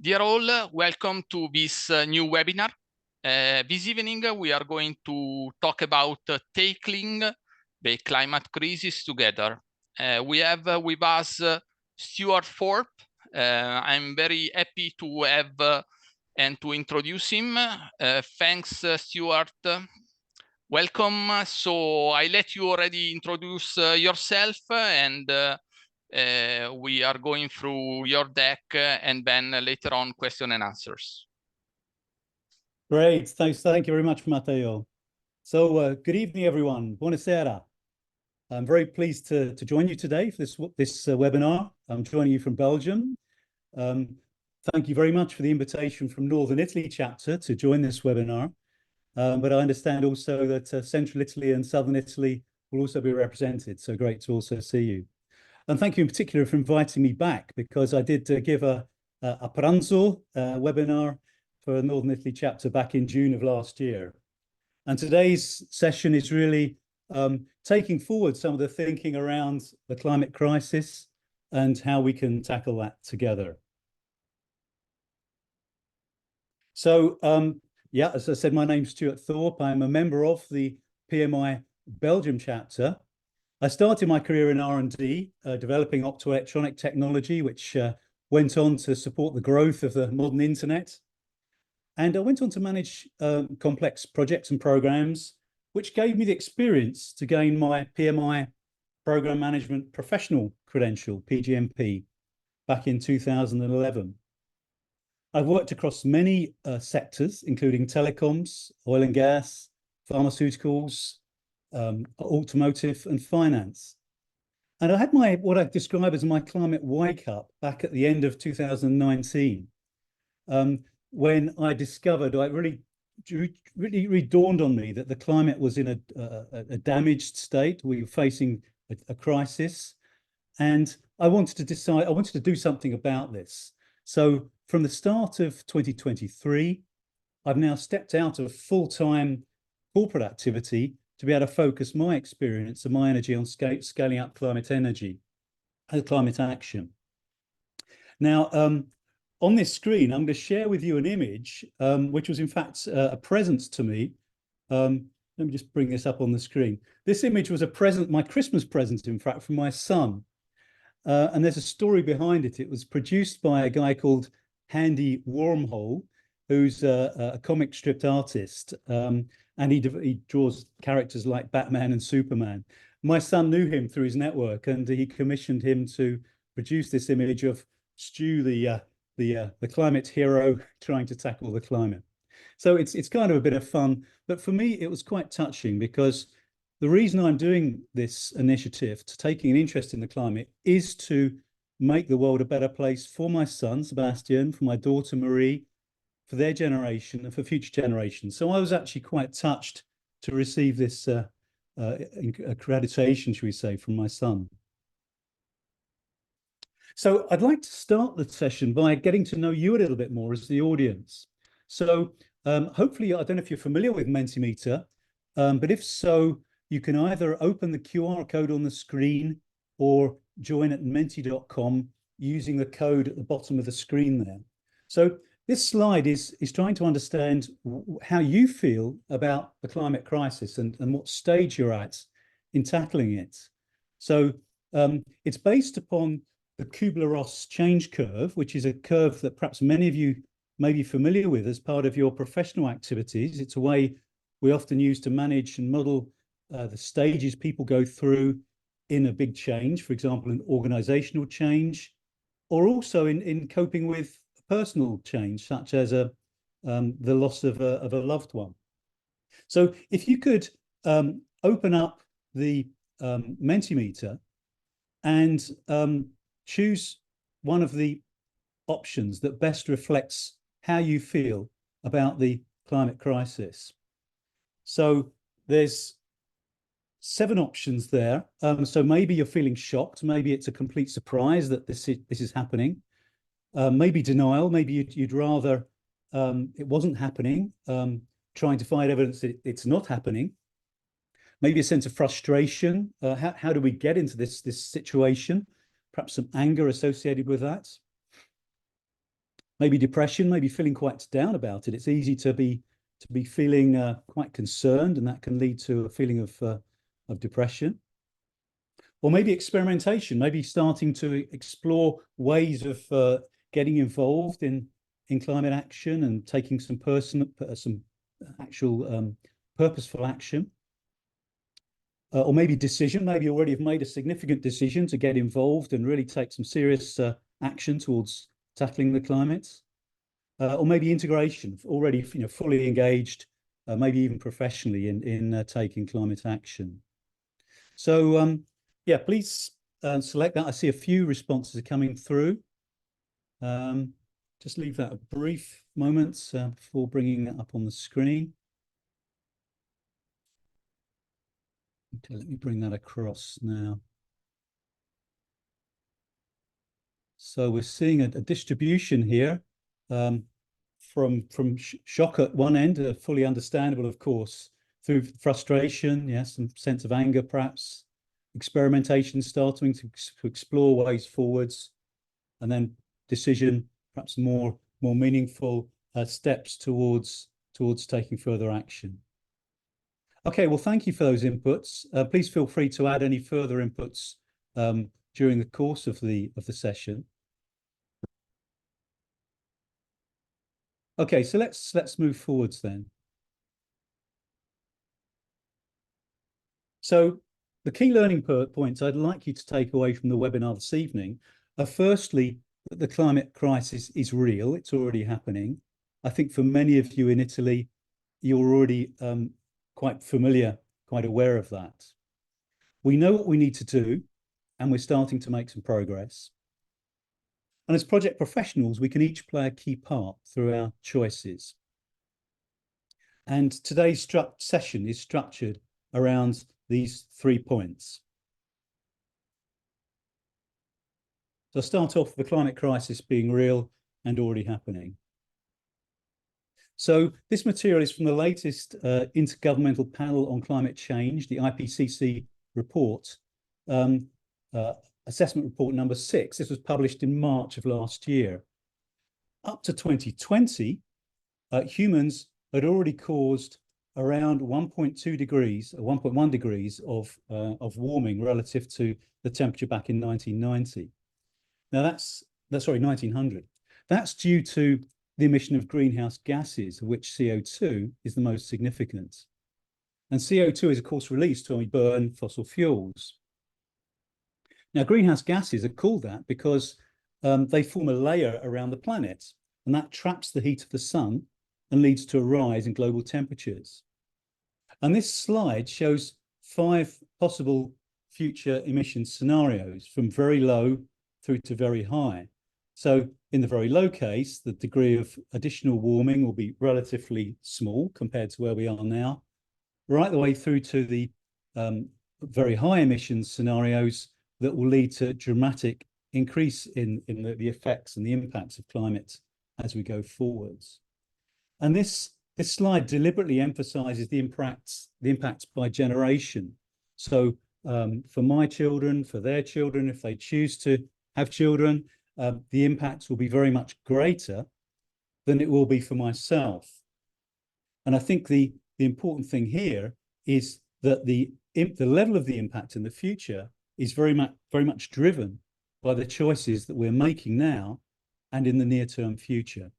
Dear all, welcome to this new webinar. This evening, we are going to talk about tackling the climate crisis together. We have with us Stuart Thorpe. I'm very happy to have and to introduce him. Thanks, Stuart. Welcome. So I let you already introduce yourself, and we are going through your deck and then later on question and answers. Great. Thank you very much, Matteo. So good evening, everyone. Buonasera. I'm very pleased to join you today for this webinar. I'm joining you from Belgium. Thank you very much for the invitation from Northern Italy Chapter to join this webinar. But I understand also that Central Italy and Southern Italy will also be represented. So great to also see you. And thank you in particular for inviting me back, because I did give a pranzo webinar for Northern Italy Chapter back in June of last year. And today's session is really taking forward some of the thinking around the climate crisis and how we can tackle that together. So, yeah, as I said, my name's Stuart Thorpe. I'm a member of the PMI Belgium chapter. I started my career in R&D, developing optoelectronic technology, which went on to support the growth of the modern internet. And I went on to manage complex projects and programs, which gave me the experience to gain my PMI Program Management Professional Credential, PGMP, back in 2011. I've worked across many sectors, including telecoms, oil and gas, pharmaceuticals, automotive and finance. And I had what I describe as my climate wake up back at the end of 2019, when I discovered, it really dawned on me that the climate was in a damaged state. We were facing a crisis, and I wanted to do something about this. So from the start of 2023, I've now stepped out of full-time corporate activity to be able to focus my experience and my energy on scaling up climate action. Now, on this screen, I'm going to share with you an image, which was in fact a present to me. Let me just bring this up on the screen. This image was my Christmas present, in fact, from my son. And there's a story behind it. It was produced by a guy called Handy Wormhole, who's a comic strip artist. And he draws characters like Batman and Superman. My son knew him through his network, and he commissioned him to produce this image of Stu, the climate hero, trying to tackle the climate. So it's kind of a bit of fun, but for me it was quite touching, because the reason I'm doing this initiative, to taking an interest in the climate, is to make the world a better place for my son Sebastian, for my daughter Marie, for their generation and for future generations. So I was actually quite touched to receive this accreditation, should we say, from my son. So I'd like to start the session by getting to know you a little bit more as the audience. So hopefully, I don't know if you're familiar with Mentimeter, but if so, you can either open the QR code on the screen or join at menti.com using the code at the bottom of the screen there. So this slide is trying to understand how you feel about the climate crisis and what stage you're at in tackling it. So it's based upon the Kubler-Ross change curve, which is a curve that perhaps many of you may be familiar with as part of your professional activities. It's a way we often use to manage and model the stages people go through in a big change, for example, an organizational change, or also in coping with personal change, such as the loss of a loved one. So if you could open up the Mentimeter and choose one of the options that best reflects how you feel about the climate crisis. So there's 7 options there. So maybe you're feeling shocked. Maybe it's a complete surprise that this is happening. Maybe denial. Maybe you'd rather it wasn't happening, trying to find evidence that it's not happening. Maybe a sense of frustration. How do we get into this situation? Perhaps some anger associated with that. maybe depression, maybe feeling quite down about it. It's easy to be feeling quite concerned, and that can lead to a feeling of depression. Or maybe experimentation, maybe starting to explore ways of getting involved in climate action and taking some actual purposeful action. Or maybe decision, maybe you already have made a significant decision to get involved and really take some serious action towards tackling the climate. Or maybe integration, already fully engaged, maybe even professionally in taking climate action. So yeah, please select that. I see a few responses are coming through. Just leave that a brief moment before bringing that up on the screen. Okay, let me bring that across now. So we're seeing a distribution here from shock at one end, fully understandable, of course, through frustration, yes, some sense of anger, perhaps, experimentation, starting to explore ways forwards, and then decision, perhaps more meaningful steps towards taking further action. Okay, well, thank you for those inputs. Please feel free to add any further inputs during the course of the session. Okay, so let's move forwards then. So the key learning points I'd like you to take away from the webinar this evening are, firstly, that the climate crisis is real. It's already happening. I think for many of you in Italy, you're already quite familiar, quite aware of that. We know what we need to do, and we're starting to make some progress. And as project professionals, we can each play a key part through our choices. And today's session is structured around these 3 points. So I'll start off with the climate crisis being real and already happening. So this material is from the latest Intergovernmental Panel on Climate Change, the IPCC report, assessment report number 6. This was published in March of last year. Up to 2020, humans had already caused around 1.2 degrees, 1.1 degrees of warming relative to the temperature back in 1990. Now that's 1900. That's due to the emission of greenhouse gases, of which CO2 is the most significant. And CO2 is, of course, released when we burn fossil fuels. Now, greenhouse gases are called that because they form a layer around the planet, and that traps the heat of the sun and leads to a rise in global temperatures. And this slide shows 5 possible future emission scenarios, from very low through to very high. So in the very low case, the degree of additional warming will be relatively small compared to where we are now, right the way through to the very high emissions scenarios that will lead to dramatic increase in the effects and the impacts of climate as we go forwards. And this slide deliberately emphasizes the impacts by generation. So for my children, for their children, if they choose to have children, the impacts will be very much greater than it will be for myself. And I think the important thing here is that the level of the impact in the future is very much driven by the choices that we're making now and in the near-term future.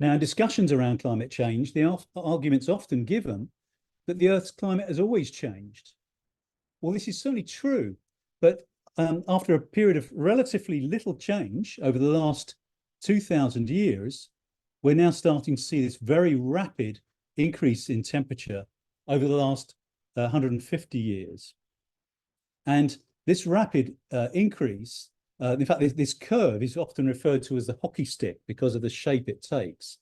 Now, in discussions around climate change, the argument's often given that the Earth's climate has always changed. Well, this is certainly true, but after a period of relatively little change over the last 2,000 years, we're now starting to see this very rapid increase in temperature over the last 150 years. And this rapid increase, in fact, this curve is often referred to as the hockey stick because of the shape it takes.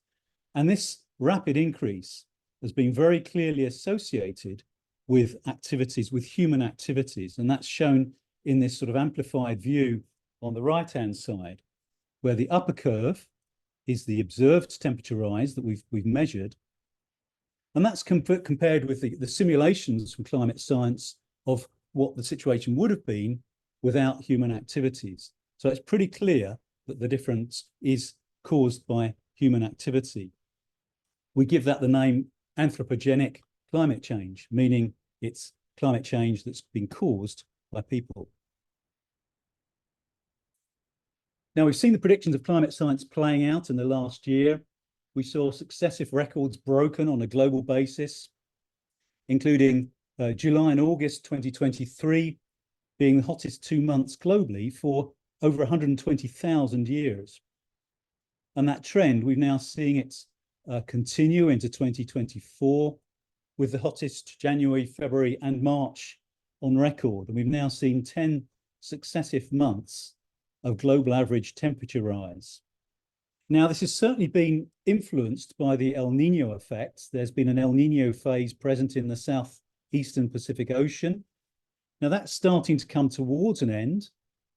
And this rapid increase has been very clearly associated with activities, with human activities. And that's shown in this sort of amplified view on the right-hand side, where the upper curve is the observed temperature rise that we've measured. And that's compared with the simulations from climate science of what the situation would have been without human activities. So it's pretty clear that the difference is caused by human activity. We give that the name anthropogenic climate change, meaning it's climate change that's been caused by people. Now, we've seen the predictions of climate science playing out in the last year. We saw successive records broken on a global basis, including July and August 2023 being the hottest 2 months globally for over 120,000 years. And that trend, we're now seeing it continue into 2024 with the hottest January, February and March on record. And we've now seen 10 successive months of global average temperature rise. Now, this has certainly been influenced by the El Niño effect. There's been an El Niño phase present in the southeastern Pacific Ocean. Now, that's starting to come towards an end.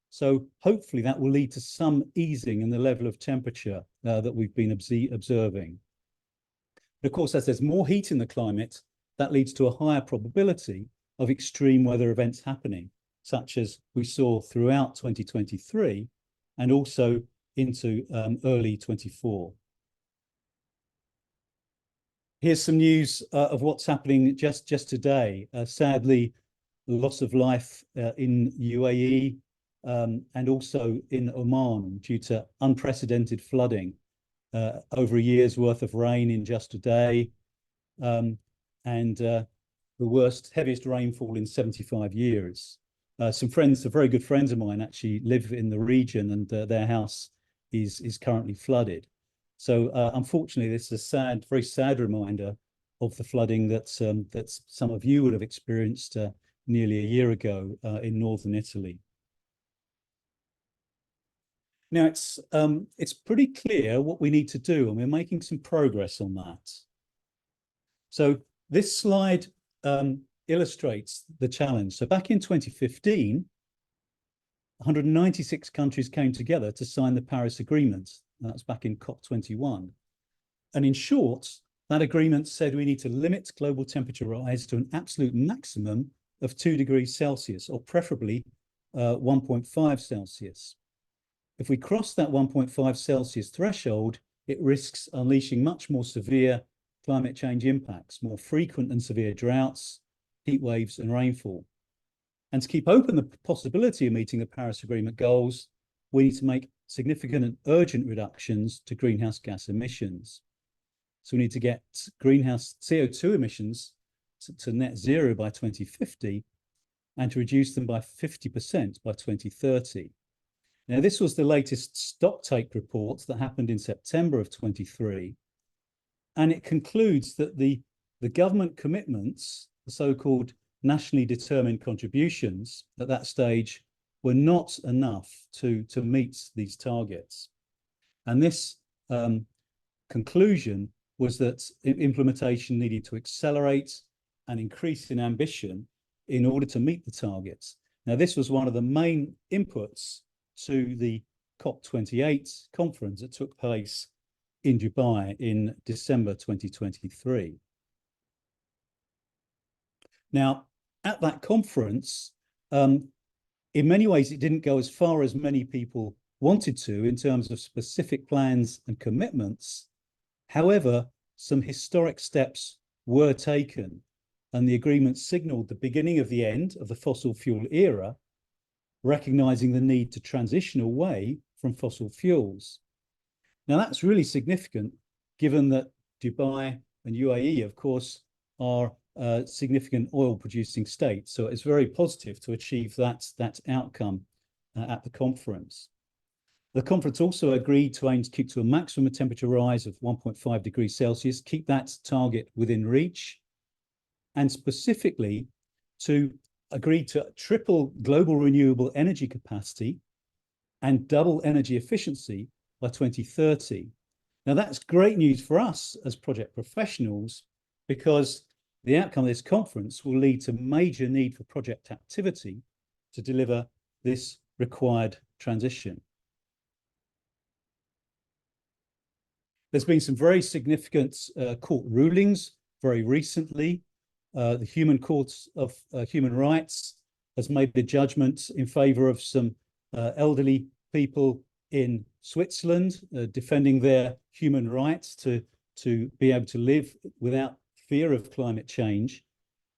So hopefully that will lead to some easing in the level of temperature that we've been observing. But of course, as there's more heat in the climate, that leads to a higher probability of extreme weather events happening, such as we saw throughout 2023 and also into early 24. Here's some news of what's happening just today. Sadly, loss of life in UAE and also in Oman due to unprecedented flooding, over a year's worth of rain in just a day, and the worst, heaviest rainfall in 75 years. Some very good friends of mine actually live in the region, and their house is currently flooded. So unfortunately, this is a very sad reminder of the flooding that some of you would have experienced nearly a year ago in northern Italy. Now, it's pretty clear what we need to do, and we're making some progress on that. So this slide illustrates the challenge. So back in 2015, 196 countries came together to sign the Paris Agreement. That's back in COP21. And in short, that agreement said we need to limit global temperature rise to an absolute maximum of 2 degrees Celsius, or preferably 1.5 Celsius. If we cross that 1.5 Celsius threshold, it risks unleashing much more severe climate change impacts, more frequent and severe droughts, heat waves and rainfall. And to keep open the possibility of meeting the Paris Agreement goals, we need to make significant and urgent reductions to greenhouse gas emissions. So we need to get greenhouse CO2 emissions to net zero by 2050 and to reduce them by 50% by 2030. Now, this was the latest stocktake report that happened in September of 23, and it concludes that the government commitments, the so-called nationally determined contributions at that stage, were not enough to meet these targets. And this conclusion was that implementation needed to accelerate and increase in ambition in order to meet the targets. Now, this was one of the main inputs to the COP28 conference that took place in Dubai in December 2023. Now, at that conference, in many ways, it didn't go as far as many people wanted to in terms of specific plans and commitments. However, some historic steps were taken, and the agreement signaled the beginning of the end of the fossil fuel era, recognizing the need to transition away from fossil fuels. Now, that's really significant, given that Dubai and UAE, of course, are significant oil-producing states. So it's very positive to achieve that outcome at the conference. The conference also agreed to aim to keep to a maximum temperature rise of 1.5 degrees Celsius, keep that target within reach, and specifically to agree to triple global renewable energy capacity and double energy efficiency by 2030. Now, that's great news for us as project professionals, because the outcome of this conference will lead to major need for project activity to deliver this required transition. There's been some very significant court rulings very recently. The Human Court of Human Rights has made a judgment in favour of some elderly people in Switzerland, defending their human rights to be able to live without fear of climate change.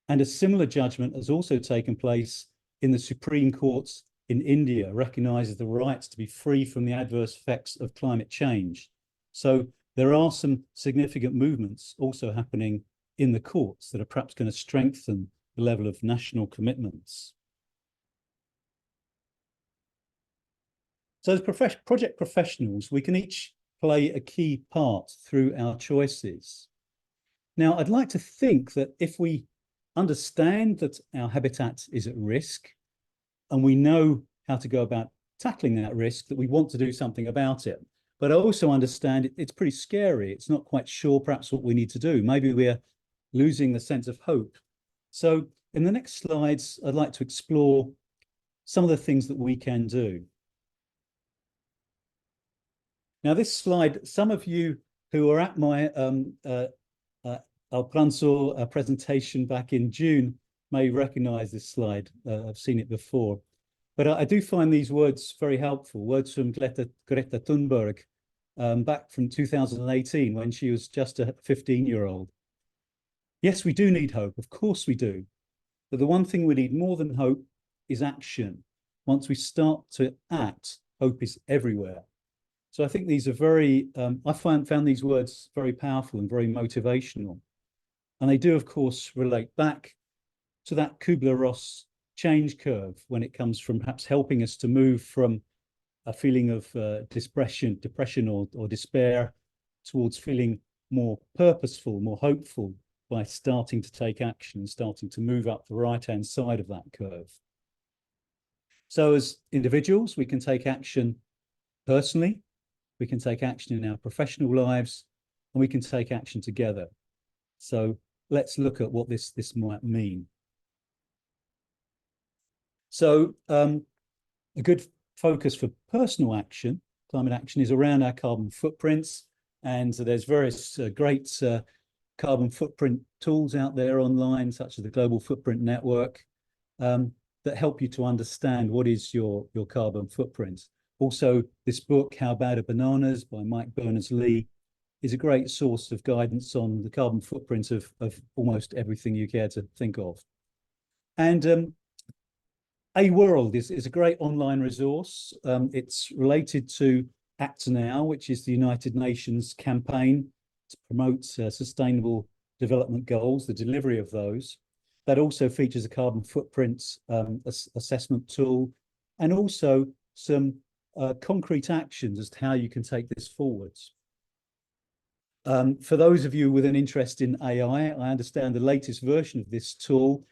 And a similar judgment has also taken place in the Supreme Court in India, recognises the rights to be free from the adverse effects of climate change. So there are some significant movements also happening in the courts that are perhaps going to strengthen the level of national commitments. So as project professionals, we can each play a key part through our choices. Now, I'd like to think that if we understand that our habitat is at risk and we know how to go about tackling that risk, that we want to do something about it. But I also understand it's pretty scary. It's not quite sure perhaps what we need to do. Maybe we're losing the sense of hope. So in the next slides, I'd like to explore some of the things that we can do. Now, this slide, some of you who are at my Alpranzo presentation back in June may recognize this slide. I've seen it before. But I do find these words very helpful, words from Greta Thunberg back from 2018 when she was just a 15-year-old. Yes, we do need hope. Of course we do. But the one thing we need more than hope is action. Once we start to act, hope is everywhere. So I think these are very, I found these words very powerful and very motivational. And they do, of course, relate back to that Kubler-Ross change curve when it comes from perhaps helping us to move from a feeling of depression or despair towards feeling more purposeful, more hopeful by starting to take action and starting to move up the right-hand side of that curve. So as individuals, we can take action personally, we can take action in our professional lives, and we can take action together. So let's look at what this might mean. So a good focus for personal action, climate action, is around our carbon footprints. And so there's various great carbon footprint tools out there online, such as the Global Footprint Network, that help you to understand what is your carbon footprint. Also, this book, How Bad Are Bananas by Mike Berners-Lee, is a great source of guidance on the carbon footprint of almost everything you care to think of. And A World is a great online resource. It's related to Act Now, which is the United Nations campaign to promote sustainable development goals, the delivery of those. That also features a carbon footprint assessment tool, and also some concrete actions as to how you can take this forwards. For those of you with an interest in AI, I understand the latest version of this tool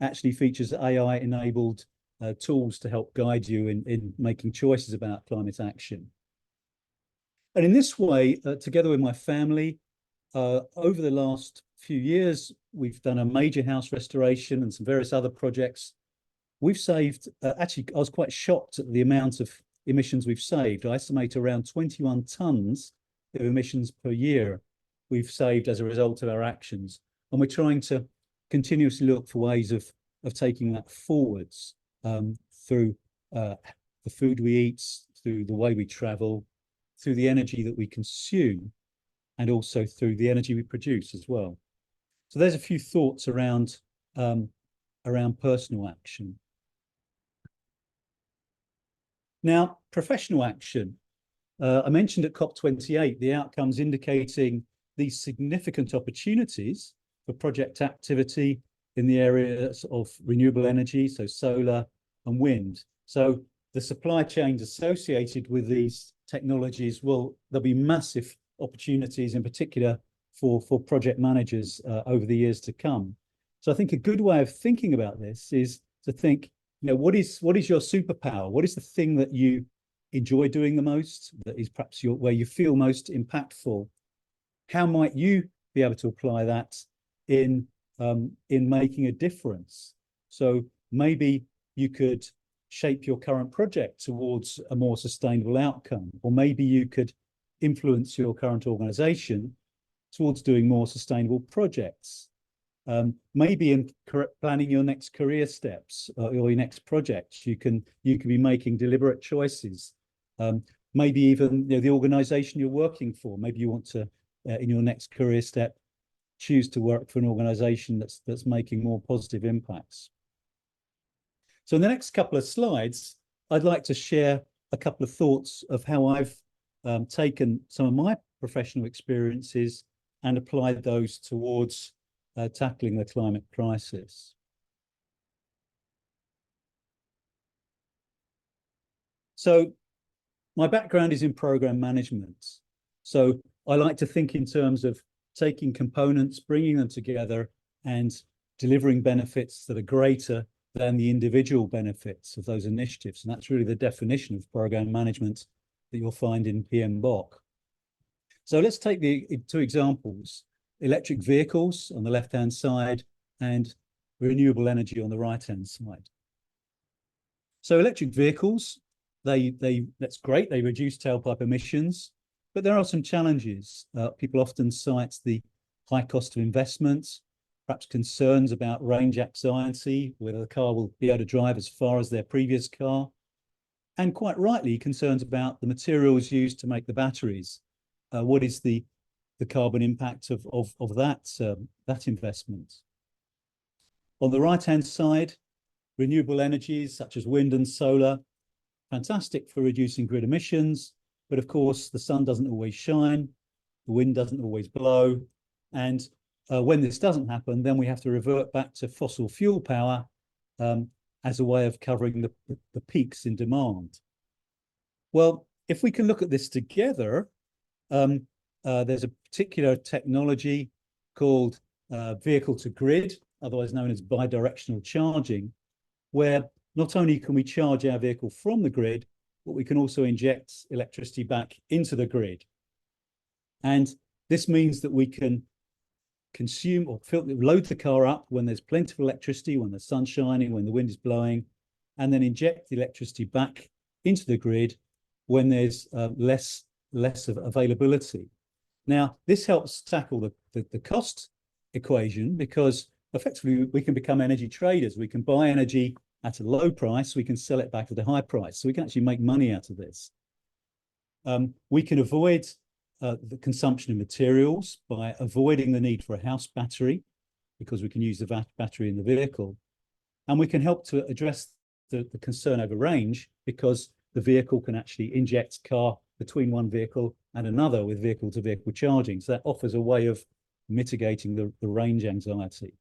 actually features AI-enabled tools to help guide you in making choices about climate action. And in this way, together with my family, over the last few years, we've done a major house restoration and some various other projects. We've saved, actually, I was quite shocked at the amount of emissions we've saved. I estimate around 21 tonnes of emissions per year we've saved as a result of our actions. And we're trying to continuously look for ways of taking that forwards through the food we eat, through the way we travel, through the energy that we consume, and also through the energy we produce as well. So there's a few thoughts around personal action. Now, professional action. I mentioned at COP28 the outcomes indicating these significant opportunities for project activity in the areas of renewable energy, so solar and wind. So the supply chains associated with these technologies, there'll be massive opportunities in particular for project managers over the years to come. So I think a good way of thinking about this is to think, what is your superpower? What is the thing that you enjoy doing the most, that is perhaps where you feel most impactful? How might you be able to apply that in making a difference? So maybe you could shape your current project towards a more sustainable outcome, or maybe you could influence your current organization towards doing more sustainable projects. Maybe in planning your next career steps or your next projects, you can be making deliberate choices. Maybe even the organization you're working for. Maybe you want to, in your next career step, choose to work for an organization that's making more positive impacts. So in the next couple of slides, I'd like to share a couple of thoughts of how I've taken some of my professional experiences and applied those towards tackling the climate crisis. So my background is in program management. So I like to think in terms of taking components, bringing them together and delivering benefits that are greater than the individual benefits of those initiatives. And that's really the definition of program management that you'll find in PMBOK. So let's take the two examples: electric vehicles on the left-hand side and renewable energy on the right-hand side. So electric vehicles, that's great. They reduce tailpipe emissions, but there are some challenges. People often cite the high cost of investment, perhaps concerns about range anxiety, whether the car will be able to drive as far as their previous car, and quite rightly, concerns about the materials used to make the batteries. What is the carbon impact of that investment? On the right-hand side, renewable energies such as wind and solar, fantastic for reducing grid emissions, but of course the sun doesn't always shine, the wind doesn't always blow, and when this doesn't happen, then we have to revert back to fossil fuel power as a way of covering the peaks in demand. Well, if we can look at this together, there's a particular technology called vehicle to grid, otherwise known as bidirectional charging, where not only can we charge our vehicle from the grid, but we can also inject electricity back into the grid. And this means that we can consume or load the car up when there's plenty of electricity, when the sun's shining, when the wind is blowing, and then inject the electricity back into the grid when there's less of availability. Now, this helps tackle the cost equation, because effectively we can become energy traders. We can buy energy at a low price, we can sell it back at a high price. So we can actually make money out of this. We can avoid the consumption of materials by avoiding the need for a house battery, because we can use the battery in the vehicle. And we can help to address the concern over range, because the vehicle can actually inject car between one vehicle and another with vehicle-to-vehicle charging. So that offers a way of mitigating the range anxiety.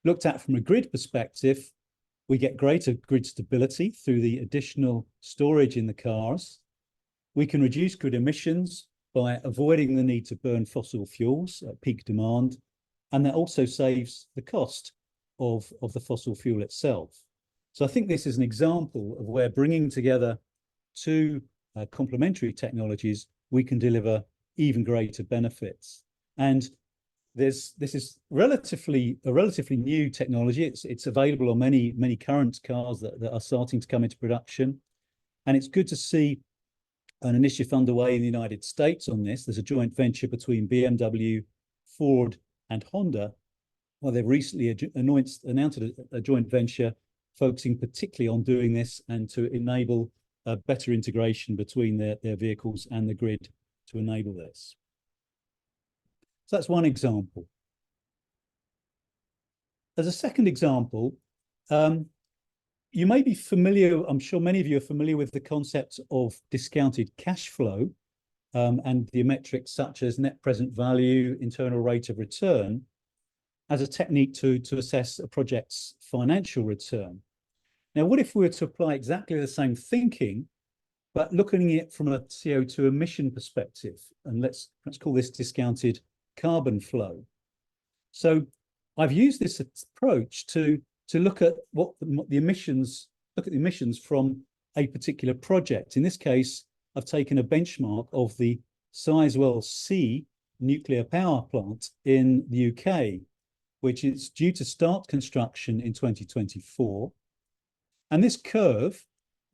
Looked at from a grid perspective, we get greater grid stability through the additional storage in the cars. We can reduce grid emissions by avoiding the need to burn fossil fuels at peak demand, and that also saves the cost of the fossil fuel itself. So I think this is an example of where bringing together two complementary technologies, we can deliver even greater benefits. And this is a relatively new technology. It's available on many current cars that are starting to come into production. And it's good to see an initiative underway in the United States on this. There's a joint venture between BMW, Ford, and Honda. Well, they've recently announced a joint venture focusing particularly on doing this and to enable a better integration between their vehicles and the grid to enable this. So that's one example. As a second example, you may be familiar, I'm sure many of you are familiar with the concept of discounted cash flow and the metrics such as net present value, internal rate of return, as a technique to assess a project's financial return. Now, what if we were to apply exactly the same thinking, but looking at it from a CO2 emission perspective? And let's call this discounted carbon flow. So I've used this approach to look at the emissions from a particular project. In this case, I've taken a benchmark of the Sizewell C nuclear power plant in the UK, which is due to start construction in 2024. And this curve,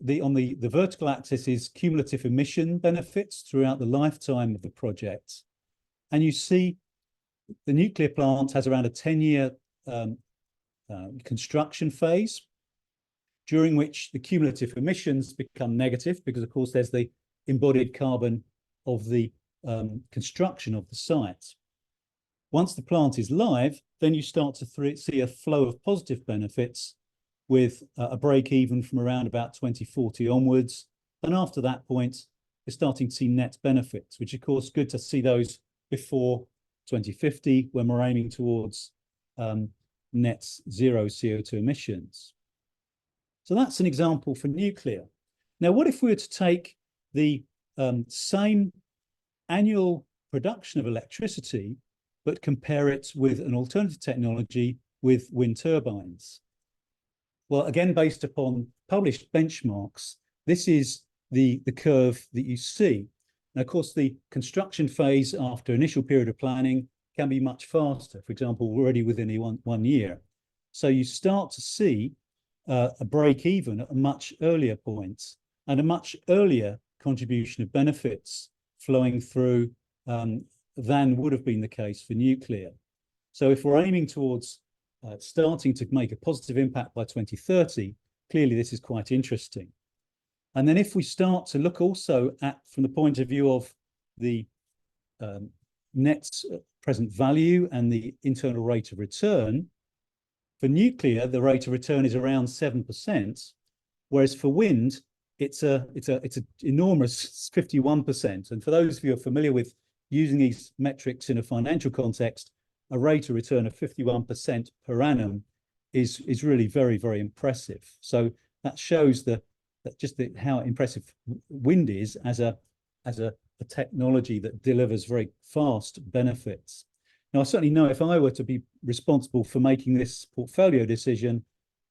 on the vertical axis is cumulative emission benefits throughout the lifetime of the project. And you see the nuclear plant has around a 10-year construction phase, during which the cumulative emissions become negative because, of course, there's the embodied carbon of the construction of the site. Once the plant is live, then you start to see a flow of positive benefits with a break even from around about 2040 onwards. And after that point, you're starting to see net benefits, which of course, good to see those before 2050 when we're aiming towards net zero CO2 emissions. So that's an example for nuclear. Now, what if we were to take the same annual production of electricity, but compare it with an alternative technology with wind turbines? Well, again, based upon published benchmarks, this is the curve that you see. Now, of course, the construction phase after initial period of planning can be much faster, for example, already within one year. So you start to see a break even at a much earlier point and a much earlier contribution of benefits flowing through than would have been the case for nuclear. So if we're aiming towards starting to make a positive impact by 2030, clearly this is quite interesting. And then if we start to look also at, from the point of view of the net present value and the internal rate of return, for nuclear, the rate of return is around 7%, whereas for wind, it's an enormous 51%. And for those of you who are familiar with using these metrics in a financial context, a rate of return of 51% per annum is really very, very impressive. So that shows how impressive wind is as a technology that delivers very fast benefits. Now, I certainly know if I were to be responsible for making this portfolio decision,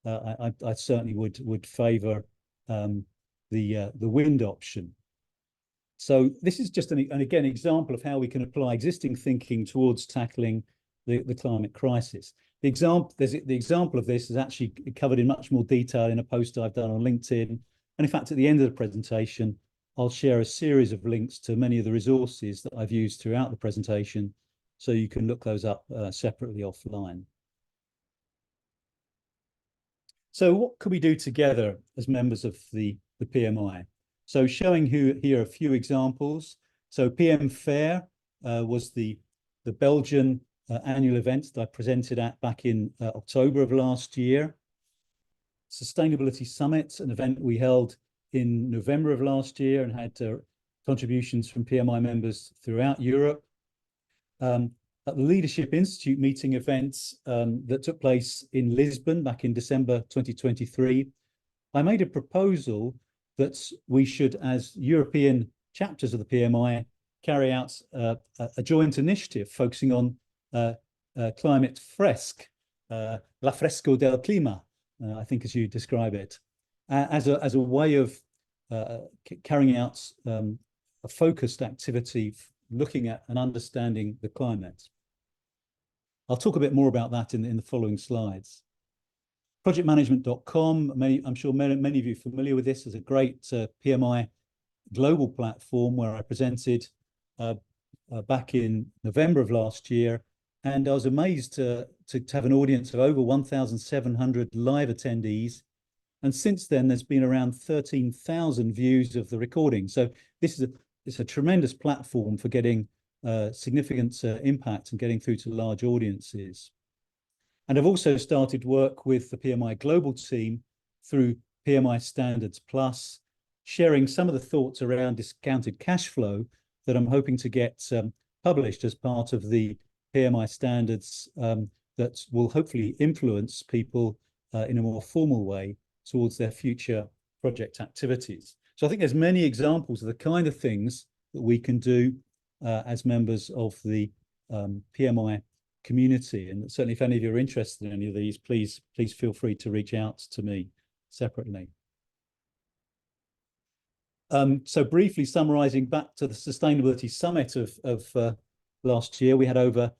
I certainly would favour the wind option. So this is just an example of how we can apply existing thinking towards tackling the climate crisis. The example of this is actually covered in much more detail in a post I've done on LinkedIn. And in fact, at the end of the presentation, I'll share a series of links to many of the resources that I've used throughout the presentation, so you can look those up separately offline. So what could we do together as members of the PMI? So showing here a few examples. So PM Fair was the Belgian annual event that I presented at back in October of last year. Sustainability Summit, an event we held in November of last year and had contributions from PMI members throughout Europe. At the Leadership Institute meeting events that took place in Lisbon back in December 2023, I made a proposal that we should, as European chapters of the PMI, carry out a joint initiative focusing on Climate Fresk, La Fresco del Clima, I think as you describe it, as a way of carrying out a focused activity looking at and understanding the climate. I'll talk a bit more about that in the following slides. Projectmanagement.com, I'm sure many of you are familiar with this, as a great PMI global platform where I presented back in November of last year. And I was amazed to have an audience of over 1,700 live attendees. And since then, there's been around 13,000 views of the recording. So this is a tremendous platform for getting significant impact and getting through to large audiences. And I've also started work with the PMI global team through PMI Standards Plus, sharing some of the thoughts around discounted cash flow that I'm hoping to get published as part of the PMI standards that will hopefully influence people in a more formal way towards their future project activities. So I think there's many examples of the kind of things that we can do as members of the PMI community. And certainly if any of you are interested in any of these, please feel free to reach out to me separately. So briefly summarising back to the Sustainability Summit of last year, we had over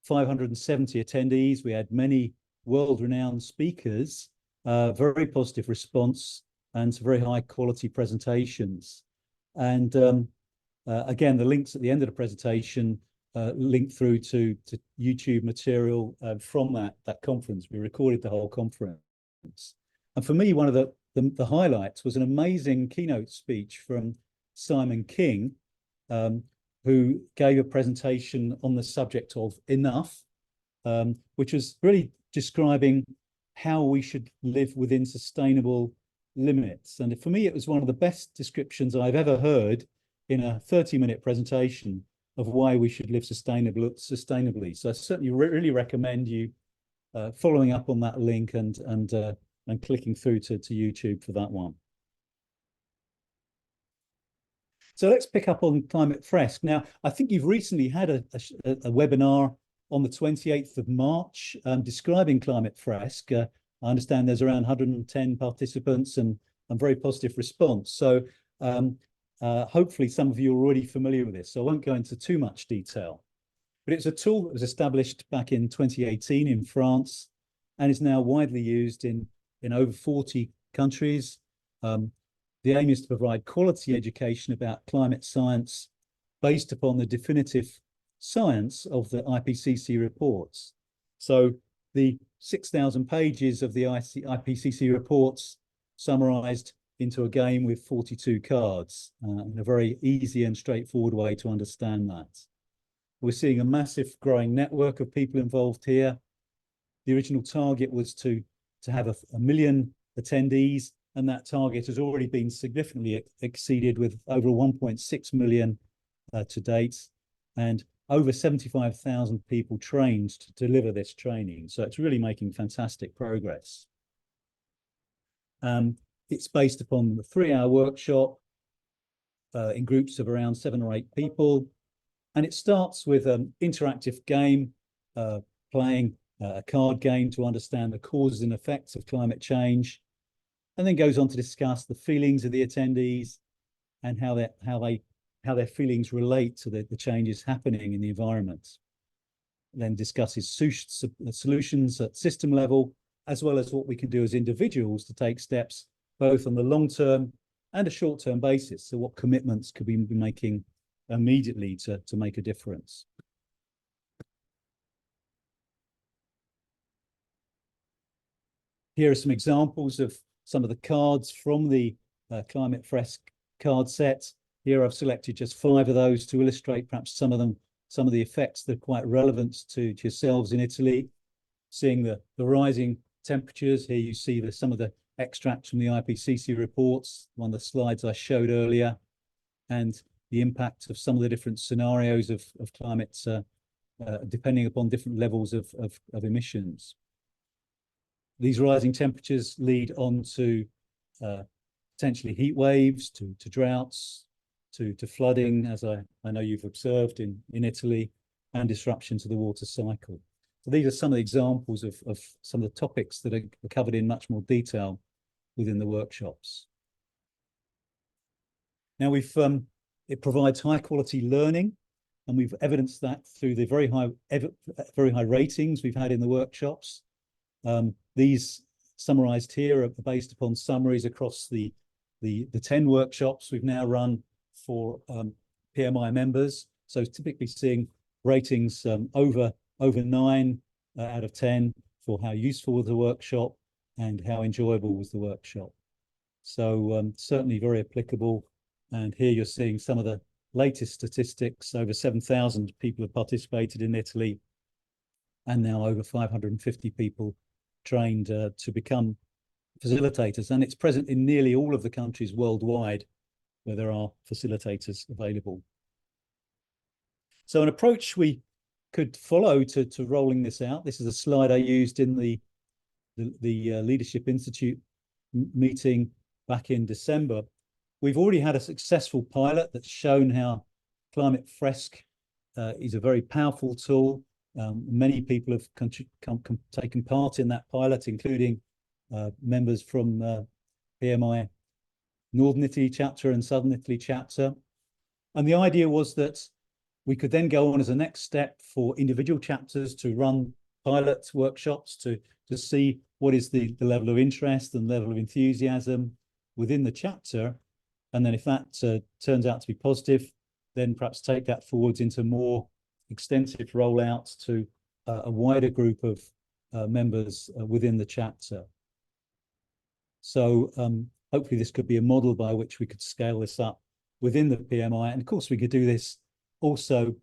570 attendees. We had many world-renowned speakers, very positive response, and some very high quality presentations. And again, the links at the end of the presentation link through to YouTube material from that conference. We recorded the whole conference. And for me, one of the highlights was an amazing keynote speech from Simon King, who gave a presentation on the subject of enough, which was really describing how we should live within sustainable limits. And for me, it was one of the best descriptions I've ever heard in a 30-minute presentation of why we should live sustainably. So I certainly really recommend you following up on that link and clicking through to YouTube for that one. So let's pick up on Climate Fresk. Now, I think you've recently had a webinar on the 28th of March describing Climate Fresk. I understand there's around 110 participants and very positive response. So hopefully some of you are already familiar with this, so I won't go into too much detail. But it's a tool that was established back in 2018 in France and is now widely used in over 40 countries. The aim is to provide quality education about climate science based upon the definitive science of the IPCC reports. So the 6,000 pages of the IPCC reports summarized into a game with 42 cards in a very easy and straightforward way to understand that. We're seeing a massive growing network of people involved here. The original target was to have a million attendees, and that target has already been significantly exceeded with over 1.6 million to date, and over 75,000 people trained to deliver this training. So it's really making fantastic progress. It's based upon the 3-hour workshop in groups of around 7 or 8 people. And it starts with an interactive game, playing a card game to understand the causes and effects of climate change, and then goes on to discuss the feelings of the attendees and how their feelings relate to the changes happening in the environment. Then discusses solutions at system level, as well as what we can do as individuals to take steps both on the long-term and a short-term basis. So what commitments could we be making immediately to make a difference? Here are some examples of some of the cards from the Climate Fresk card set. Here I've selected just 5 of those to illustrate perhaps some of the effects that are quite relevant to yourselves in Italy. Seeing the rising temperatures, here you see some of the extracts from the IPCC reports, one of the slides I showed earlier, and the impact of some of the different scenarios of climate depending upon different levels of emissions. These rising temperatures lead on to potentially heat waves, to droughts, to flooding, as I know you've observed in Italy, and disruption to the water cycle. So these are some of the examples of some of the topics that are covered in much more detail within the workshops. Now it provides high quality learning, and we've evidenced that through the very high ratings we've had in the workshops. These summarized here are based upon summaries across the 10 workshops we've now run for PMI members. So typically seeing ratings over 9 out of 10 for how useful was the workshop and how enjoyable was the workshop. So certainly very applicable. And here you're seeing some of the latest statistics. Over 7,000 people have participated in Italy, and now over 550 people trained to become facilitators. And it's present in nearly all of the countries worldwide where there are facilitators available. So an approach we could follow to rolling this out. This is a slide I used in the Leadership Institute meeting back in December. We've already had a successful pilot that's shown how Climate Fresk is a very powerful tool. Many people have taken part in that pilot, including members from PMI Northern Italy Chapter and Southern Italy Chapter. And the idea was that we could then go on as a next step for individual chapters to run pilot workshops to see what is the level of interest and level of enthusiasm within the chapter. And then if that turns out to be positive, then perhaps take that forwards into more extensive rollout to a wider group of members within the chapter. So hopefully this could be a model by which we could scale this up within the PMI. And of course, we could do this also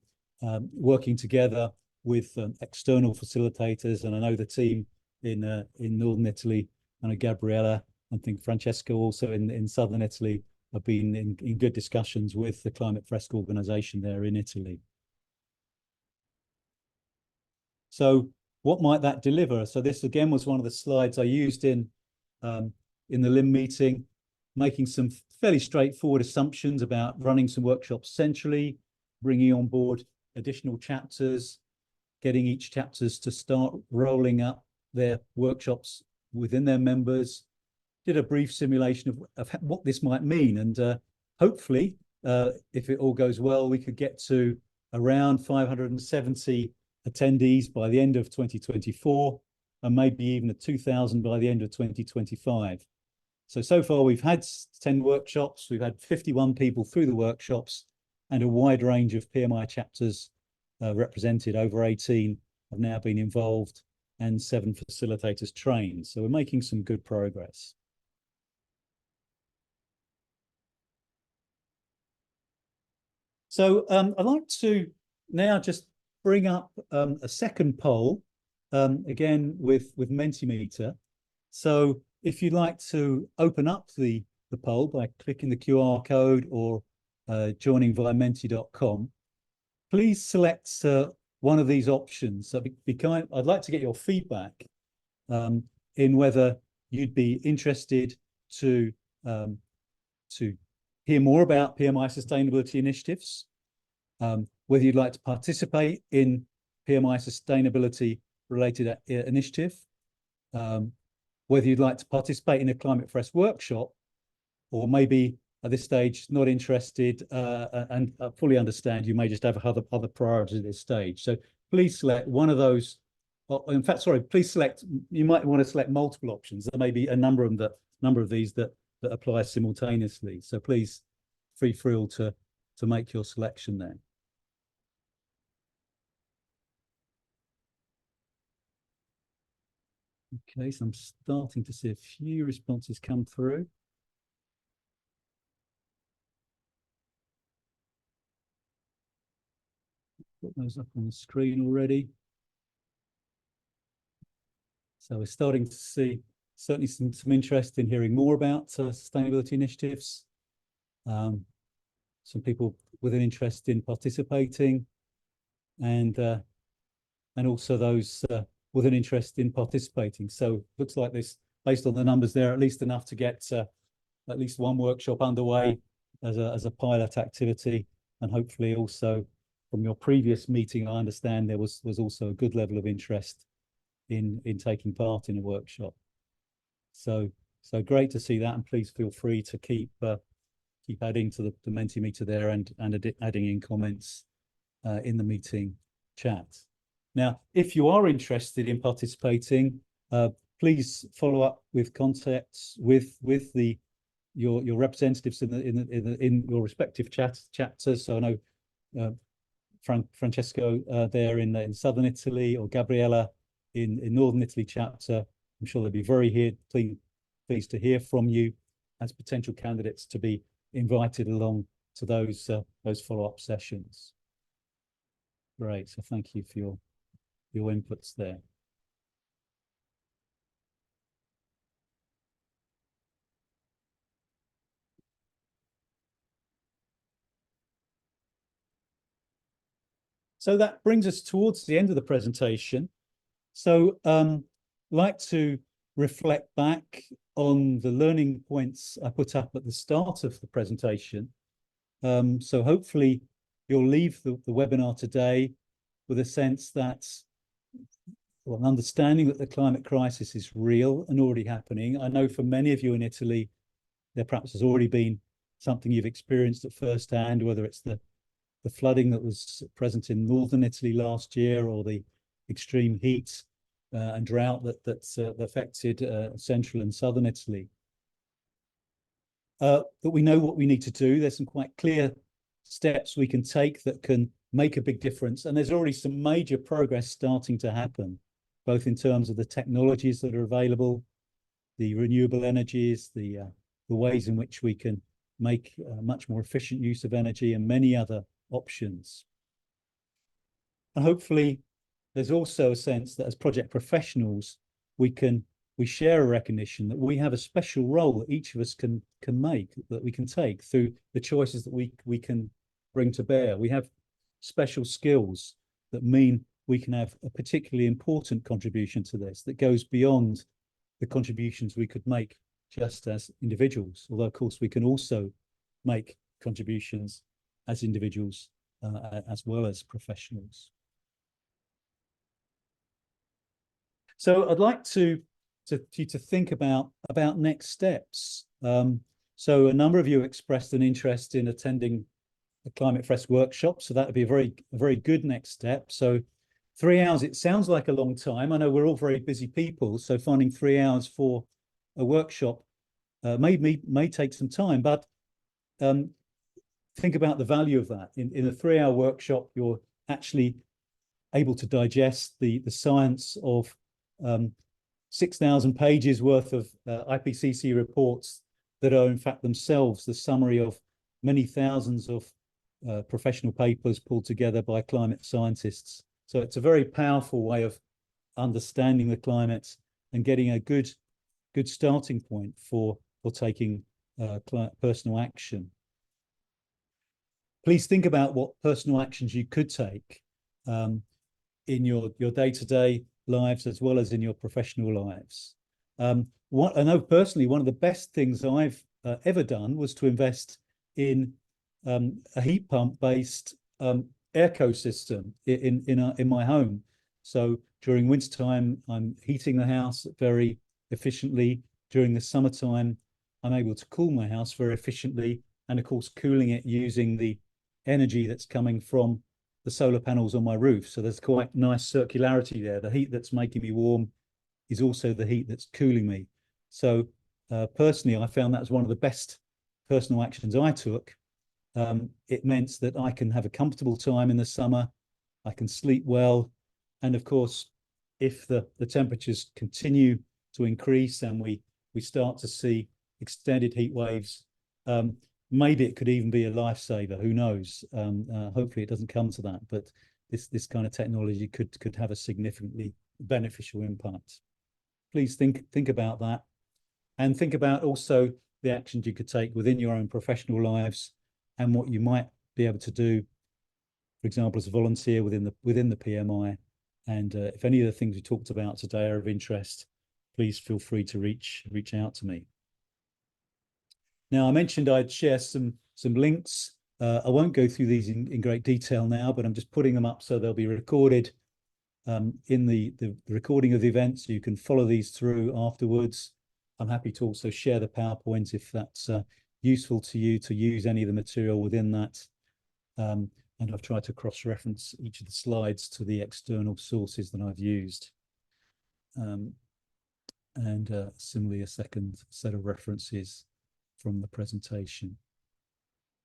working together with external facilitators. And I know the team in Northern Italy, and Gabriella, I think Francesco also in Southern Italy, have been in good discussions with the Climate Fresk organization there in Italy. So what might that deliver? So this again was one of the slides I used in the LIM meeting, making some fairly straightforward assumptions about running some workshops centrally, bringing on board additional chapters, getting each chapters to start rolling up their workshops within their members, did a brief simulation of what this might mean. And hopefully, if it all goes well, we could get to around 570 attendees by the end of 2024, and maybe even at 2,000 by the end of 2025. So far we've had 10 workshops, we've had 51 people through the workshops, and a wide range of PMI chapters represented. Over 18 have now been involved, and 7 facilitators trained. So we're making some good progress. So I'd like to now just bring up a second poll, again with Mentimeter. So if you'd like to open up the poll by clicking the QR code or joining via menti.com, please select one of these options. So I'd like to get your feedback in whether you'd be interested to hear more about PMI sustainability initiatives, whether you'd like to participate in PMI sustainability related initiative, whether you'd like to participate in a Climate Fresk workshop, or maybe at this stage not interested and fully understand you may just have other priorities at this stage. So please select one of those. In fact, sorry, please select. You might want to select multiple options. There may be a number of these that apply simultaneously. So please feel free to make your selection there. Okay, so I'm starting to see a few responses come through. Put those up on the screen already. So we're starting to see certainly some interest in hearing more about sustainability initiatives. Some people with an interest in participating, and also those with an interest in participating. So looks like this, based on the numbers there, at least enough to get at least one workshop underway as a pilot activity, and hopefully also from your previous meeting, I understand there was also a good level of interest in taking part in a workshop. So great to see that, and please feel free to keep adding to the Mentimeter there and adding in comments in the meeting chat. Now, if you are interested in participating, please follow up with contacts with your representatives in your respective chapters. So I know Francesco there in Southern Italy, or Gabriella in Northern Italy chapter. I'm sure they'll be very pleased to hear from you as potential candidates to be invited along to those follow-up sessions. Great, so thank you for your inputs there. So that brings us towards the end of the presentation. So I'd like to reflect back on the learning points I put up at the start of the presentation. So hopefully you'll leave the webinar today with a sense that, well, an understanding that the climate crisis is real and already happening. I know for many of you in Italy, there perhaps has already been something you've experienced at first hand, whether it's the flooding that was present in Northern Italy last year, or the extreme heat and drought that affected Central and Southern Italy. But we know what we need to do. There's some quite clear steps we can take that can make a big difference. And there's already some major progress starting to happen, both in terms of the technologies that are available, the renewable energies, the ways in which we can make much more efficient use of energy, and many other options. And hopefully there's also a sense that as project professionals, we share a recognition that we have a special role that each of us can make, that we can take through the choices that we can bring to bear. We have special skills that mean we can have a particularly important contribution to this that goes beyond the contributions we could make just as individuals. Although, of course, we can also make contributions as individuals as well as professionals. So I'd like you to think about next steps. So a number of you expressed an interest in attending a Climate Fresk workshop, so that would be a very good next step. So 3 hours, it sounds like a long time. I know we're all very busy people, so finding 3 hours for a workshop may take some time, but think about the value of that. In a 3-hour workshop, you're actually able to digest the science of 6,000 pages worth of IPCC reports that are in fact themselves the summary of many thousands of professional papers pulled together by climate scientists. So it's a very powerful way of understanding the climate and getting a good starting point for taking personal action. Please think about what personal actions you could take in your day-to-day lives as well as in your professional lives. I know personally one of the best things I've ever done was to invest in a heat pump based airco system in my home. So during wintertime, I'm heating the house very efficiently. During the summertime, I'm able to cool my house very efficiently, and of course cooling it using the energy that's coming from the solar panels on my roof. So there's quite nice circularity there. The heat that's making me warm is also the heat that's cooling me. So personally, I found that was one of the best personal actions I took. It meant that I can have a comfortable time in the summer, I can sleep well, and of course, if the temperatures continue to increase and we start to see extended heat waves, maybe it could even be a lifesaver. Who knows? Hopefully it doesn't come to that, but this kind of technology could have a significantly beneficial impact. Please think about that, and think about also the actions you could take within your own professional lives and what you might be able to do, for example, as a volunteer within the PMI. And if any of the things we talked about today are of interest, please feel free to reach out to me. Now, I mentioned I'd share some links. I won't go through these in great detail now, but I'm just putting them up so they'll be recorded in the recording of the event, so you can follow these through afterwards. I'm happy to also share the PowerPoint if that's useful to you to use any of the material within that. And I've tried to cross-reference each of the slides to the external sources that I've used. And similarly, a second set of references from the presentation.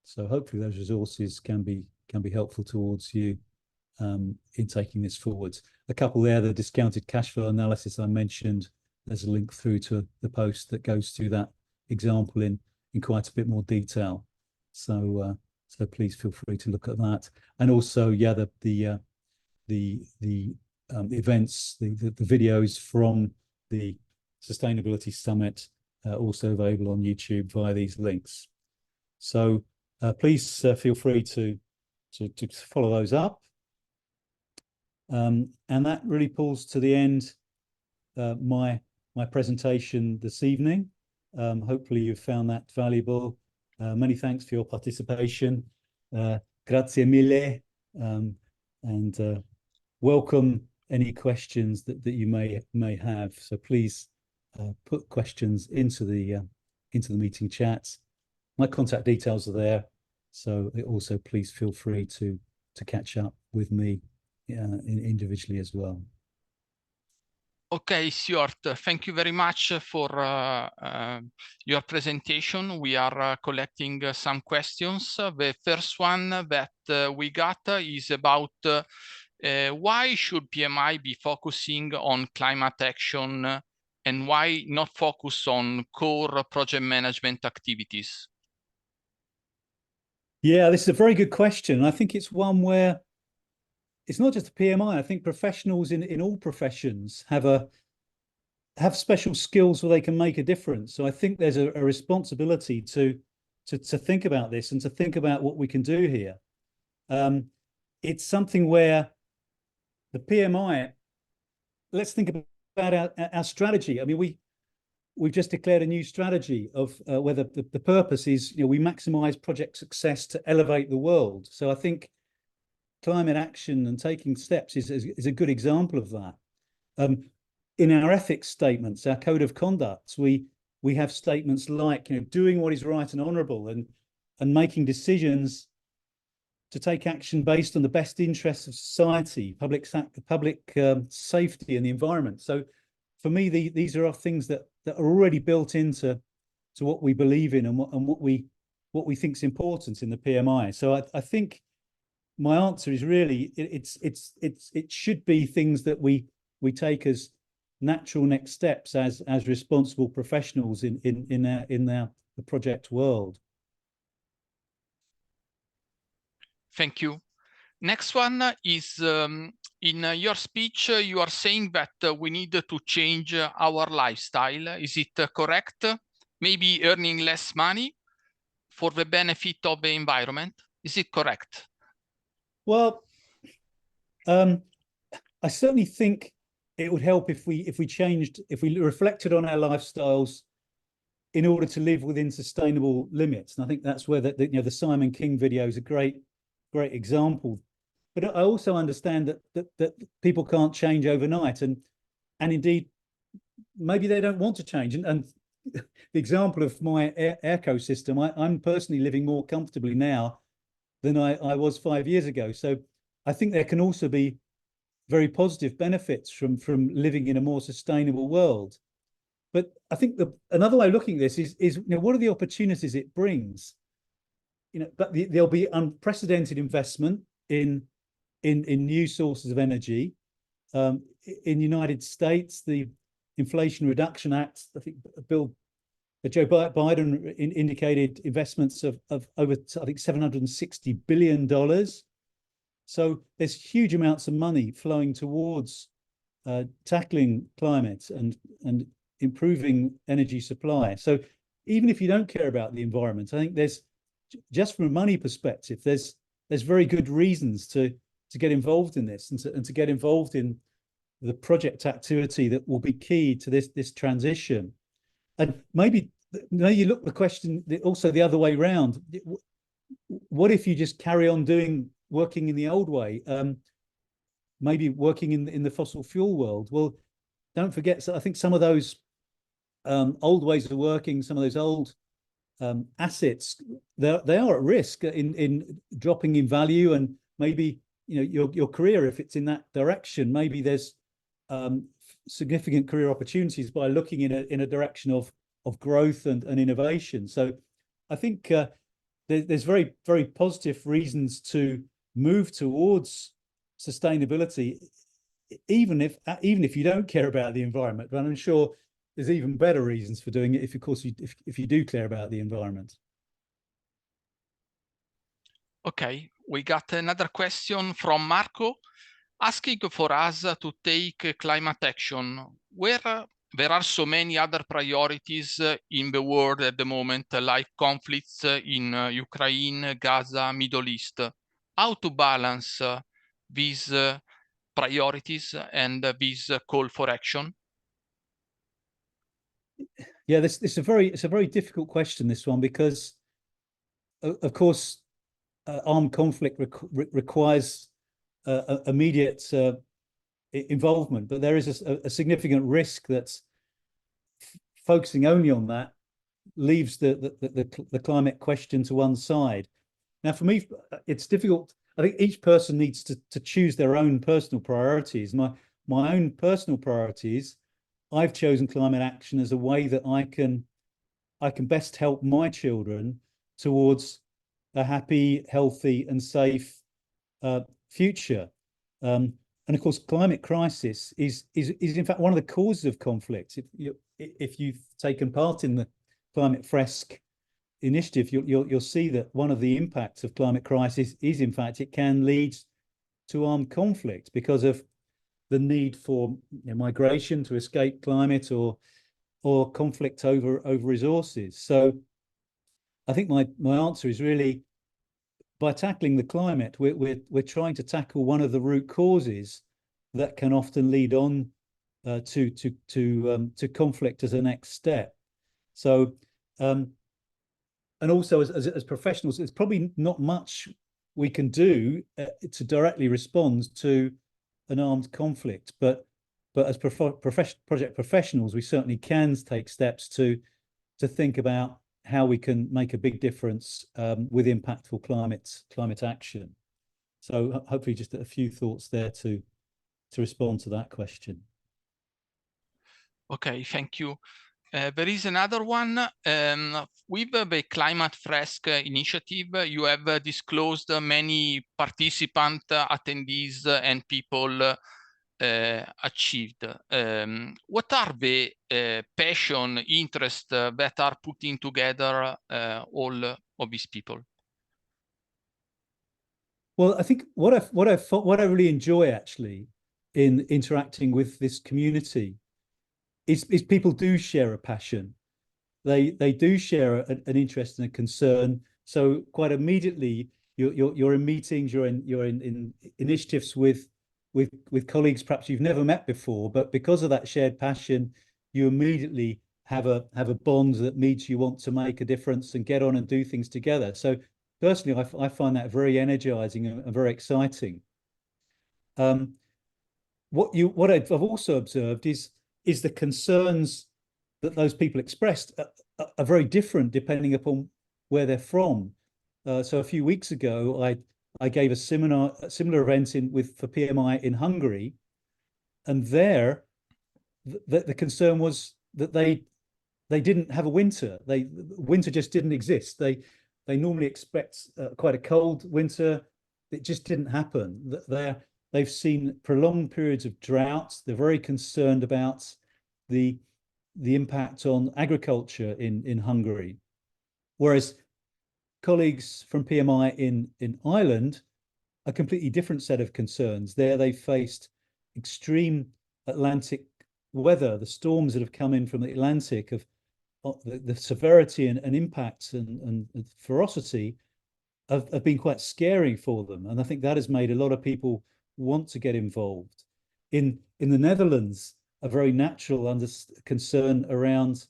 So hopefully those resources can be helpful towards you in taking this forward. A couple there, the discounted cash flow analysis I mentioned, there's a link through to the post that goes through that example in quite a bit more detail. So please feel free to look at that. And also, yeah, the events, the videos from the Sustainability Summit also available on YouTube via these links. So please feel free to follow those up. And that really pulls to the end my presentation this evening. Hopefully you've found that valuable. Many thanks for your participation. Grazie mille, and welcome any questions that you may have. So please put questions into the meeting chat. My contact details are there, so also please feel free to catch up with me individually as well. Okay, Stuart, thank you very much for your presentation. We are collecting some questions. The first one that we got is about why should PMI be focusing on climate action and why not focus on core project management activities? Yeah, this is a very good question. I think it's one where it's not just the PMI. I think professionals in all professions have special skills where they can make a difference. So I think there's a responsibility to think about this and to think about what we can do here. It's something where the PMI, let's think about our strategy. I mean, we've just declared a new strategy of where the purpose is, we maximize project success to elevate the world. So I think climate action and taking steps is a good example of that. In our ethics statements, our code of conduct, we have statements like doing what is right and honourable and making decisions to take action based on the best interests of society, public safety and the environment. So for me, these are things that are already built into what we believe in and what we think is important in the PMI. So I think my answer is really it should be things that we take as natural next steps as responsible professionals in the project world. Thank you. Next one is in your speech, you are saying that we need to change our lifestyle. Is it correct? Maybe earning less money for the benefit of the environment. Is it correct? Well, I certainly think it would help if we reflected on our lifestyles in order to live within sustainable limits. And I think that's where the Simon King video is a great example. But I also understand that people can't change overnight, and indeed maybe they don't want to change. And the example of my ecosystem, I'm personally living more comfortably now than I was 5 years ago. So I think there can also be very positive benefits from living in a more sustainable world. But I think another way of looking at this is what are the opportunities it brings? But there'll be unprecedented investment in new sources of energy. In the United States, the Inflation Reduction Act, I think Joe Biden indicated investments of over, I think, $760 billion. So there's huge amounts of money flowing towards tackling climate and improving energy supply. So even if you don't care about the environment, I think there's, just from a money perspective, there's very good reasons to get involved in this and to get involved in the project activity that will be key to this transition. And maybe you look the question also the other way around. What if you just carry on working in the old way, maybe working in the fossil fuel world? Well, don't forget, so I think some of those old ways of working, some of those old assets, they are at risk in dropping in value, and maybe your career, if it's in that direction, maybe there's significant career opportunities by looking in a direction of growth and innovation. So I think there's very, very positive reasons to move towards sustainability, even if you don't care about the environment. But I'm sure there's even better reasons for doing it if you do care about the environment. Okay, we got another question from Marco asking for us to take climate action where there are so many other priorities in the world at the moment, like conflicts in Ukraine, Gaza, Middle East. How to balance these priorities and this call for action? Yeah, it's a very difficult question, this one, because of course armed conflict requires immediate involvement, but there is a significant risk that focusing only on that leaves the climate question to one side. Now, for me, it's difficult. I think each person needs to choose their own personal priorities. My own personal priorities I've chosen climate action as a way that I can best help my children towards a happy, healthy, and safe future. And of course, climate crisis is in fact one of the causes of conflict. If you've taken part in the Climate Fresk initiative, you'll see that one of the impacts of climate crisis is, in fact, it can lead to armed conflict because of the need for migration to escape climate or conflict over resources. So I think my answer is really, by tackling the climate, we're trying to tackle one of the root causes that can often lead on to conflict as a next step. So and also as professionals, there's probably not much we can do to directly respond to an armed conflict, but as project professionals, we certainly can take steps to think about how we can make a big difference with impactful climate action. So hopefully just a few thoughts there to respond to that question. Okay, thank you. There is another one. With the Climate Fresk initiative, you have disclosed many participants, attendees, and people achieved. What are the passion, interest that are putting together all of these people? Well, I think what I really enjoy actually in interacting with this community is people do share a passion. They do share an interest and a concern. So quite immediately, you're in meetings, you're in initiatives with colleagues perhaps you've never met before, but because of that shared passion, you immediately have a bond that means you want to make a difference and get on and do things together. So personally, I find that very energizing and very exciting. What I've also observed is the concerns that those people expressed are very different depending upon where they're from. So a few weeks ago, I gave a similar event for PMI in Hungary, and there the concern was that they didn't have a winter. Winter just didn't exist. They normally expect quite a cold winter. It just didn't happen. They've seen prolonged periods of drought. They're very concerned about the impact on agriculture in Hungary, whereas colleagues from PMI in Ireland, a completely different set of concerns. There they faced extreme Atlantic weather, the storms that have come in from the Atlantic, of the severity and impacts and ferocity have been quite scary for them. And I think that has made a lot of people want to get involved. In the Netherlands, a very natural concern around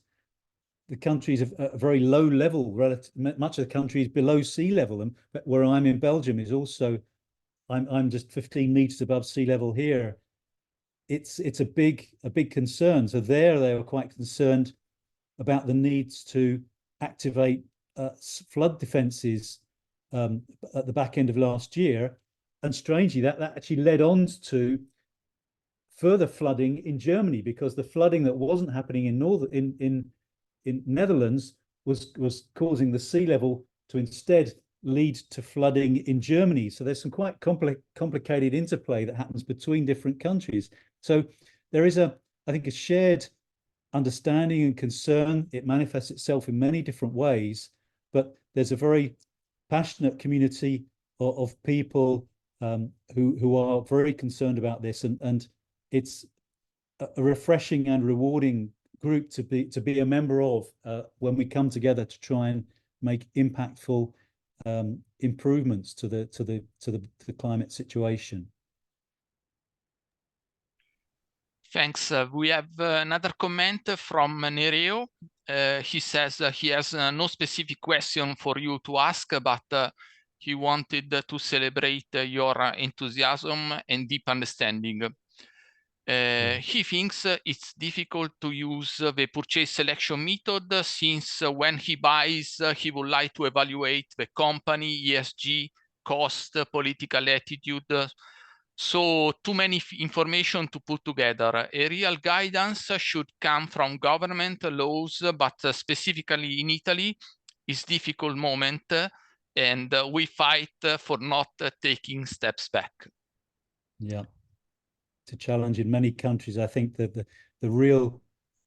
the countries of a very low level, much of the country is below sea level. And where I'm in Belgium is also, I'm just 15 meters above sea level here. It's a big concern. So they were quite concerned about the needs to activate flood defenses at the back end of last year. And strangely, that actually led on to further flooding in Germany, because the flooding that wasn't happening in Netherlands was causing the sea level to instead lead to flooding in Germany. So there's some quite complicated interplay that happens between different countries. So there is I think a shared understanding and concern. It manifests itself in many different ways, but there's a very passionate community of people who are very concerned about this, and it's a refreshing and rewarding group to be a member of when we come together to try and make impactful improvements to the climate situation. Thanks. We have another comment from Nereo. He says he has no specific question for you to ask, but he wanted to celebrate your enthusiasm and deep understanding. He thinks it's difficult to use the purchase selection method, since when he buys, he would like to evaluate the company, ESG, cost, political attitude. So too many information to put together. A real guidance should come from government laws, but specifically in Italy, is difficult moment, and we fight for not taking steps back. Yeah, it's a challenge in many countries. I think that the real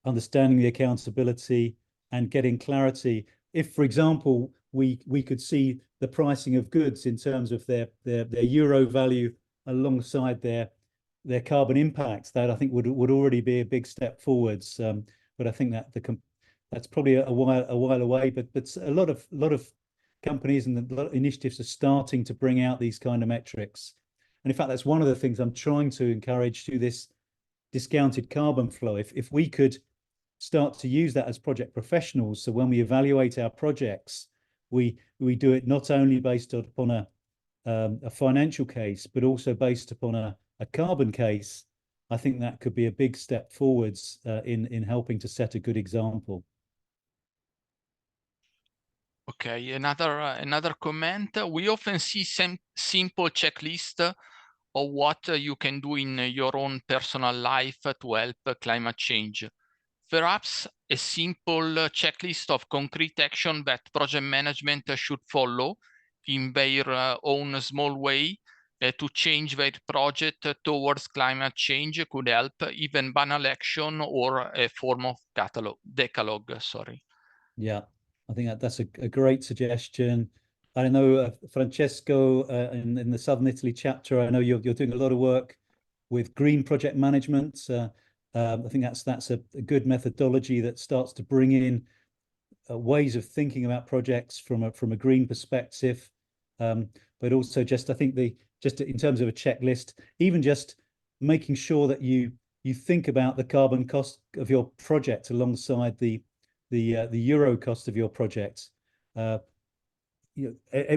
understanding the accountability and getting clarity. If, for example, we could see the pricing of goods in terms of their euro value alongside their carbon impact, that I think would already be a big step forwards. But I think that that's probably a while away. But a lot of companies and a lot of initiatives are starting to bring out these kind of metrics. And in fact, that's one of the things I'm trying to encourage through this discounted carbon flow. If we could start to use that as project professionals, so when we evaluate our projects, we do it not only based upon a financial case, but also based upon a carbon case. I think that could be a big step forwards in helping to set a good example. Okay, another comment. We often see some simple checklist of what you can do in your own personal life to help climate change. Perhaps a simple checklist of concrete action that project management should follow in their own small way to change their project towards climate change could help, even banal action or a form of decalogue. Sorry. Yeah, I think that's a great suggestion. I know Francesco in the Southern Italy chapter. I know you're doing a lot of work with green project management. I think that's a good methodology that starts to bring in ways of thinking about projects from a green perspective, but also just I think just in terms of a checklist, even just making sure that you think about the carbon cost of your project alongside the euro cost of your project.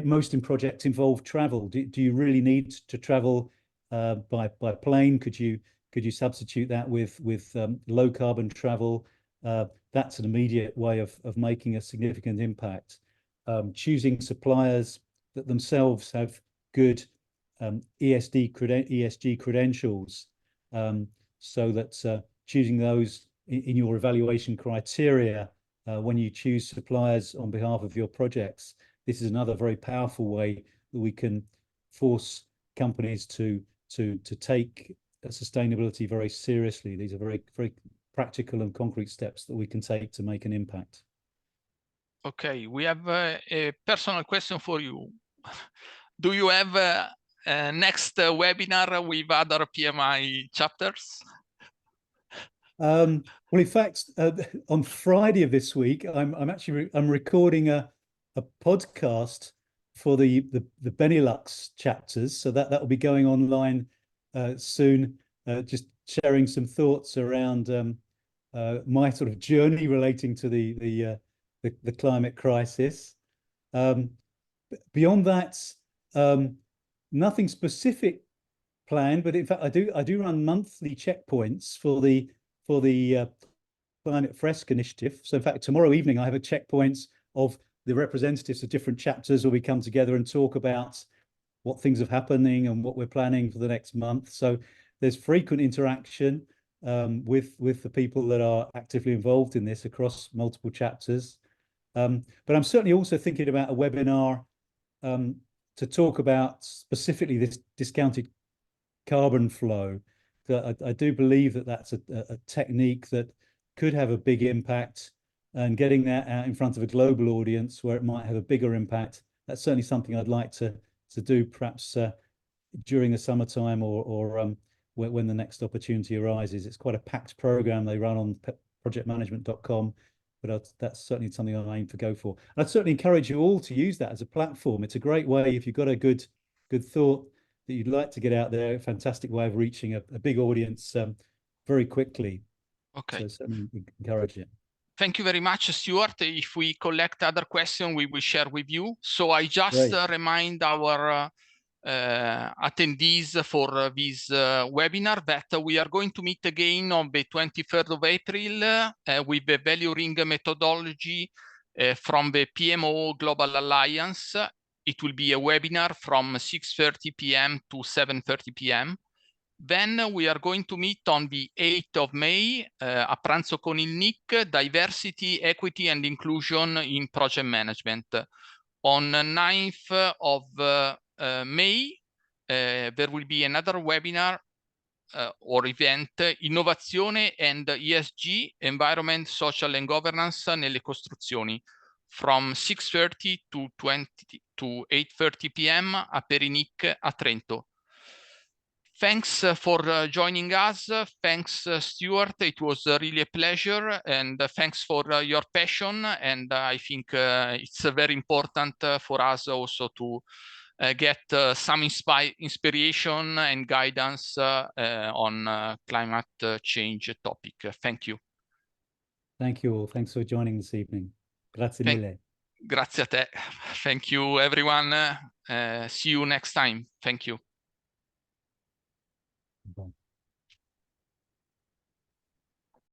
Most in projects involve travel. Do you really need to travel by plane? Could you substitute that with low carbon travel? That's an immediate way of making a significant impact. Choosing suppliers that themselves have good ESG credentials, so that choosing those in your evaluation criteria when you choose suppliers on behalf of your projects. This is another very powerful way that we can force companies to take sustainability very seriously. These are very practical and concrete steps that we can take to make an impact. Okay, we have a personal question for you. Do you have a next webinar with other PMI chapters? Well, in fact, on Friday of this week, I'm recording a podcast for the Benelux chapters, so that will be going online soon. Just sharing some thoughts around my sort of journey relating to the climate crisis. Beyond that, nothing specific planned, but in fact, I do run monthly checkpoints for the Climate Fresk initiative. So in fact, tomorrow evening I have a checkpoint of the representatives of different chapters where we come together and talk about what things are happening and what we're planning for the next month. So there's frequent interaction with the people that are actively involved in this across multiple chapters. But I'm certainly also thinking about a webinar to talk about specifically this discounted carbon flow. I do believe that that's a technique that could have a big impact, and getting that out in front of a global audience where it might have a bigger impact. That's certainly something I'd like to do, perhaps during the summertime or when the next opportunity arises. It's quite a packed program they run on projectmanagement.com, but that's certainly something I aim to go for. And I'd certainly encourage you all to use that as a platform. It's a great way, if you've got a good thought that you'd like to get out there, a fantastic way of reaching a big audience very quickly. Okay. So certainly encourage it. Thank you very much, Stuart. If we collect other questions, we will share with you. So I just remind our attendees for this webinar that we are going to meet again on the 23rd of April with the value ring methodology from the PMO Global Alliance. It will be a webinar from 6:30 p.m. to 7:30 p.m. Then we are going to meet on the 8th of May, a pranzo con il NIC, Diversity, Equity and Inclusion in Project Management. On 9th of May, there will be another webinar or event, Innovazione and ESG, Environment, Social and Governance nelle costruzioni, from 6:30 to 8:30 p.m. a Perinic a Trento. Thanks for joining us. Thanks, Stuart. It was really a pleasure, and thanks for your passion. And I think it's very important for us also to get some inspiration and guidance on climate change topic. Thank you. Thank you all. Thanks for joining this evening. Grazie mille. Grazie a te. Thank you, everyone. See you next time. Thank you. Bye.